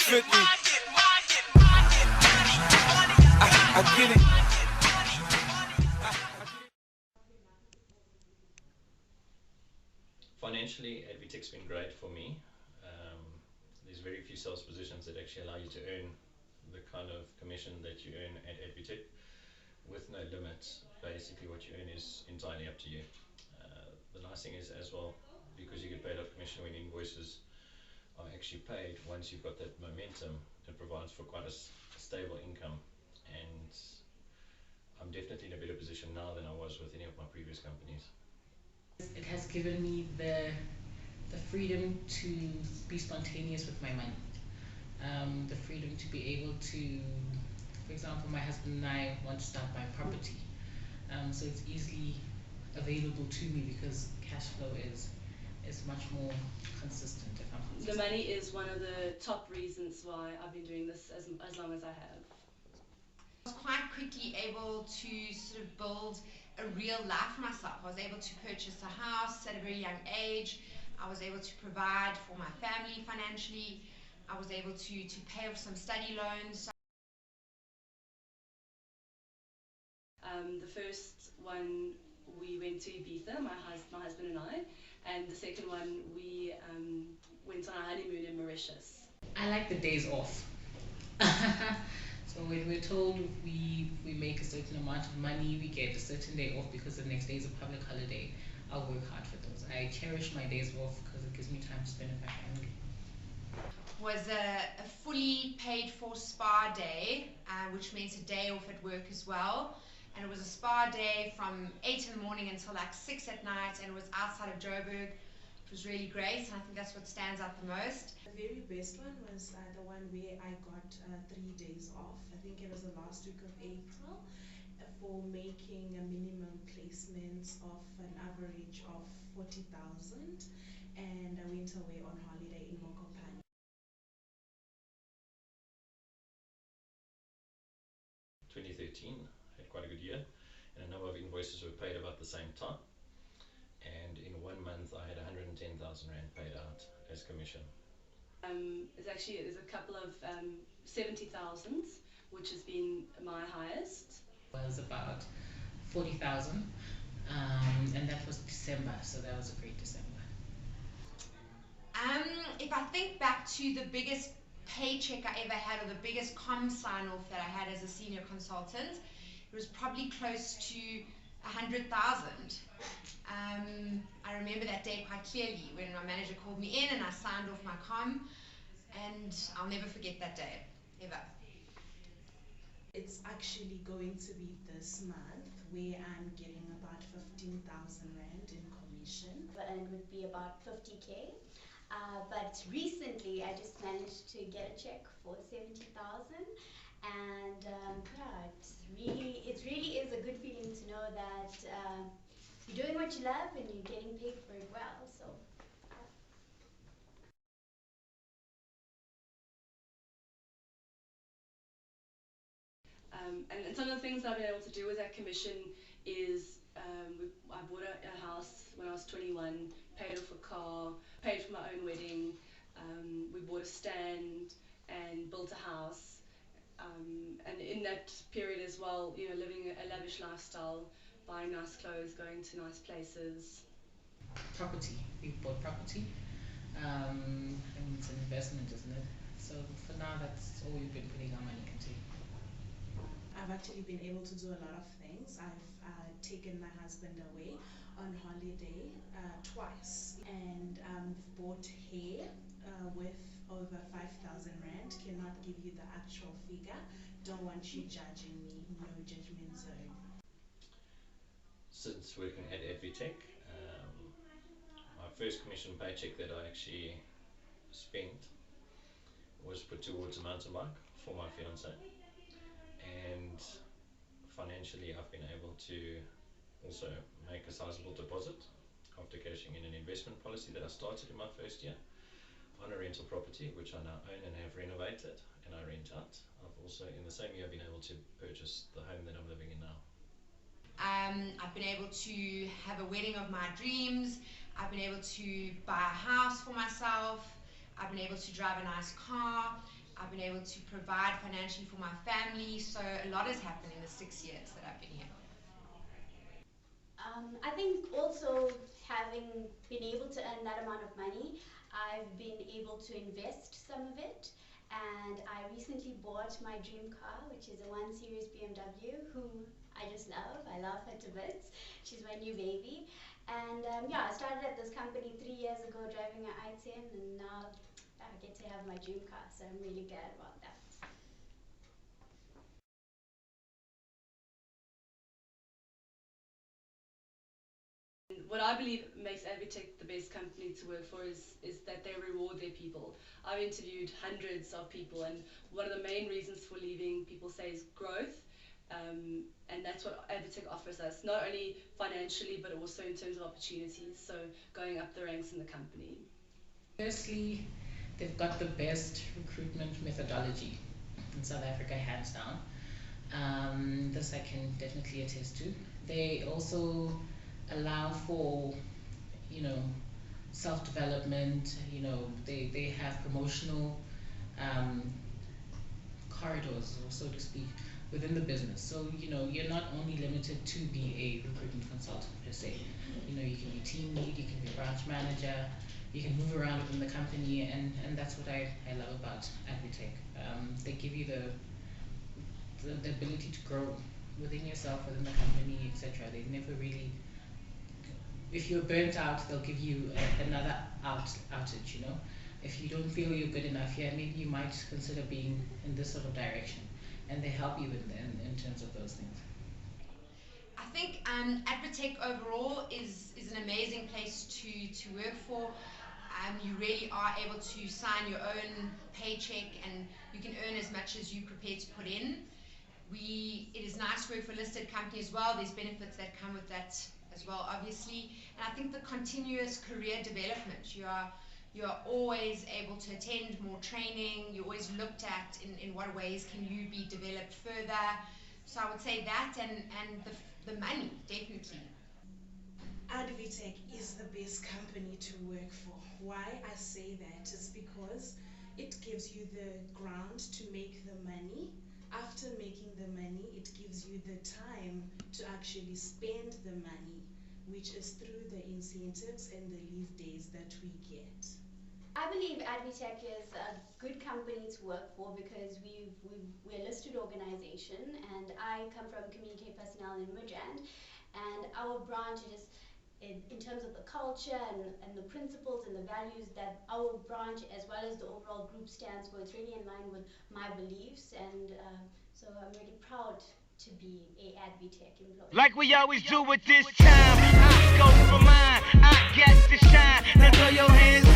Fitly. I get it. Financially, AdvTech's been great for me. There's very few sales positions that actually allow you to earn the kind of commission that you earn at AdvTech with no limits. Basically, what you earn is entirely up to you. The nice thing is, as well, because you get paid off commission when invoices are actually paid, once you've got that momentum, it provides for quite a stable income. And I'm definitely in a better position now than I was with any of my previous companies. It has given me the freedom to be spontaneous with my money, the freedom to be able to, for example, my husband and I want to start buying property, so it's easily available to me because cash flow is much more consistent. If I'm consistent. The money is one of the top reasons why I've been doing this as long as I have. I was quite quickly able to sort of build a real life for myself. I was able to purchase a house at a very young age. I was able to provide for my family financially. I was able to pay off some study loans. The first one we went to Ibiza, my husband and I, and the second one we went on our honeymoon in Mauritius. I like the days off. So when we're told we make a certain amount of money, we get a certain day off because the next day is a public holiday, I'll work hard for those. I cherish my days off because it gives me time to spend with my family. Was a fully paid for spa day, which means a day off at work as well. And it was a spa day from 8 in the morning until like 6 at night, and it was outside of Joburg. It was really great, and I think that's what stands out the most. The very best one was the one where I got 3 days off. I think it was the last week of April, for making a minimum placements of an average of 40,000, and I went away on holiday in Mokopane. 2013 had quite a good year, and a number of invoices were paid about the same time. And in 1 month, I had 110,000 Rand paid out as commission. There's a couple of 70,000s, which has been my highest. It was about 40,000, and that was December, so that was a great December. If I think back to the biggest paycheck I ever had, or the biggest sign-off that I had as a senior consultant, it was probably close to 100,000. I remember that day quite clearly when my manager called me in and I signed off my and I'll never forget that day, ever. It's actually going to be this month where I'm getting about 15,000 Rand in commission. And it would be about 50K. But recently I just managed to get a check for 70,000, and it really is a good feeling to know that you're doing what you love and you're getting paid for it well. So. And some of the things I've been able to do with that commission is I bought a house when I was 21, paid off a car, paid for my own wedding, we bought a stand and built a house, and in that period as well, living a lavish lifestyle, buying nice clothes, going to nice places. Property, we bought property, and it's an investment, isn't it? So for now, that's all we've been putting our money into. I've actually been able to do a lot of things. I've taken my husband away on holiday twice, and bought hair with over 5,000 Rand. Cannot give you the actual figure. Don't want you judging me. No judgment zone. Since working at AdvTech, my first commission paycheck that I actually spent was put towards a mountain bike for my fiance. And financially, I've been able to also make a sizable deposit after cashing in an investment policy that I started in my first year on a rental property, which I now own and have renovated, and I rent out. I've also, in the same year, been able to purchase the home that I'm living in now. I've been able to have a wedding of my dreams. I've been able to buy a house for myself. I've been able to drive a nice car. I've been able to provide financially for my family, so a lot has happened in the 6 years that I've been here. I think also having been able to earn that amount of money, I've been able to invest some of it. And I recently bought my dream car, which is a 1 Series BMW, whom I just love. I love her to bits. She's my new baby. And yeah, I started at this company 3 years ago driving an i10, and now I get to have my dream car, so I'm really glad about that. What I believe makes AdvTech the best company to work for is that they reward their people. I've interviewed hundreds of people, and one of the main reasons for leaving, people say, is growth. And that's what AdvTech offers us, not only financially but also in terms of opportunities, so going up the ranks in the company. Firstly, they've got the best recruitment methodology in South Africa, hands down. This I can definitely attest to. They also allow for, self-development. They have promotional corridors, or so to speak, within the business. So you're not only limited to be a recruitment consultant per se. You can be team lead, you can be branch manager, you can move around within the company, and that's what I love about AdvTech. They give you the ability to grow within yourself, within the company, etc. They never really, if you're burnt out, they'll give you another outage. If you don't feel you're good enough here, maybe you might consider being in this sort of direction, and they help you in terms of those things. I think AdvTech overall is an amazing place to work for. You really are able to sign your own paycheck, and you can earn as much as you're prepared to put in. It is nice to work for a listed company as well. There's benefits that come with that as well, obviously. And I think the continuous career development, you are always able to attend more training. You're always looked at in what ways can you be developed further. So I would say that, and the money, definitely. AdvTech is the best company to work for. Why I say that is because it gives you the ground to make the money. After making the money, it gives you the time to actually spend the money, which is through the incentives and the leave days that we get. I believe AdvTech is a good company to work for because we're a listed organization, and I come from community personnel in Midrand, and our branch is in terms of the culture and the principles and the values that our branch as well as the overall group stands for. It's really in line with my beliefs, and so I'm really proud to be a AdvTech employee. Like we always do with this time, I go for mine, I get to shine. Now throw your hands